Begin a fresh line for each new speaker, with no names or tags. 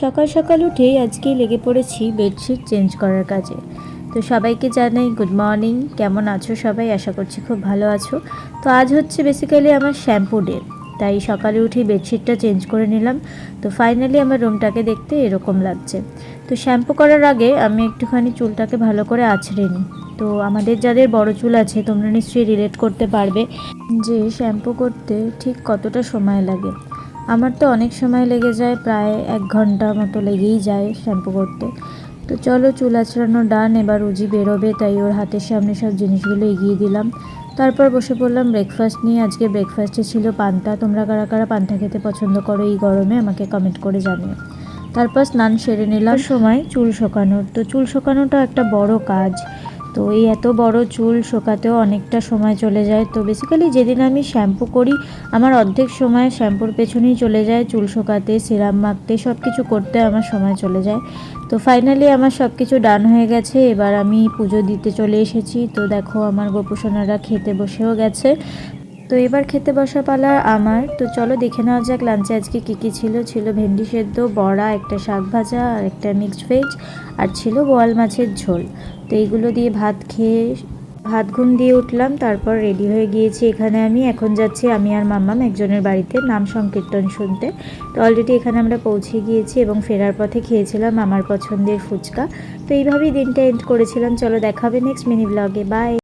সকাল সকাল উঠেই আজকেই লেগে পড়েছি বেডশিট চেঞ্জ করার কাজে। তো সবাইকে জানাই গুড মর্নিং, কেমন আছো সবাই? আশা করছি খুব ভালো আছো। তো আজ হচ্ছে বেসিক্যালি আমার শ্যাম্পু ডে, তাই সকালে উঠেই বেডশিটটা চেঞ্জ করে নিলাম। তো ফাইনালি আমার রুমটাকে দেখতে এরকম লাগছে। তো শ্যাম্পু করার আগে আমি একটুখানি চুলটাকে ভালো করে আঁচড়ে নিই। তো আমাদের যাদের বড় চুল আছে তোমরা নিশ্চয়ই রিলেট করতে পারবে যে শ্যাম্পু করতে ঠিক কতটা সময় লাগে। আমার তো অনেক সময় লেগে যায়, প্রায় 1 ঘন্টা মতো লেগেই যায় শ্যাম্পু করতে। তো চলো, চুল আঁচড়ানো ডান, এবার উজি বেরোবে, তাই ওর হাতের সামনে সব জিনিসগুলো এগিয়ে দিলাম। তারপর বসে পড়লাম ব্রেকফাস্ট নিয়ে। আজকে ব্রেকফাস্টে ছিল পান্তা। তোমরা কারা কারা পান্তা খেতে পছন্দ করো এই গরমে আমাকে কমেন্ট করে জানিও। তারপর স্নান সেরে নিলাম। সময় চুল শোকানোর, তো চুল শোকানোটা একটা বড় কাজ। তো এই এত বড় চুল শোকাতেও অনেকটা সময় চলে যায়। তো বেসিক্যালি যেদিন আমি শ্যাম্পু করি আমার অর্ধেক সময় শ্যাম্পুর পেছনেই চলে যায়, চুল শোকাতে, সিরাম মাখতে, সব কিছু করতে আমার সময় চলে যায়। তো ফাইনালি আমার সব কিছু ডান হয়ে গেছে। এবার আমি পুজো দিতে চলে এসেছি। তো দেখো আমার গোপুসোনারা খেতে বসেও গেছে। তো এবার খেতে বসা পালা আমার। তো চলো দেখে নেওয়া যাক লাঞ্চে আজকে কী কী ছিল। ছিল ভেন্ডি সেদ্ধ, বড়া, একটা শাক ভাজা আর একটা মিক্সড ভেজ, আর ছিল বোয়াল মাছের ঝোল। তো এইগুলো দিয়ে ভাত খেয়ে ভাত ঘুম দিয়ে উঠলাম। তারপর রেডি হয়ে গিয়েছি। এখানে আমি এখন যাচ্ছি আমি আর মাম্মাম একজনের বাড়িতে নাম সংকীর্তন শুনতে। তো অলরেডি এখানে আমরা পৌঁছে গিয়েছি এবং ফেরার পথে খেয়েছিলাম আমার পছন্দের ফুচকা। তো এইভাবেই দিনটা এন্ড করেছিলাম। চলো দেখাবে নেক্সট মিনি ব্লগে। বাই।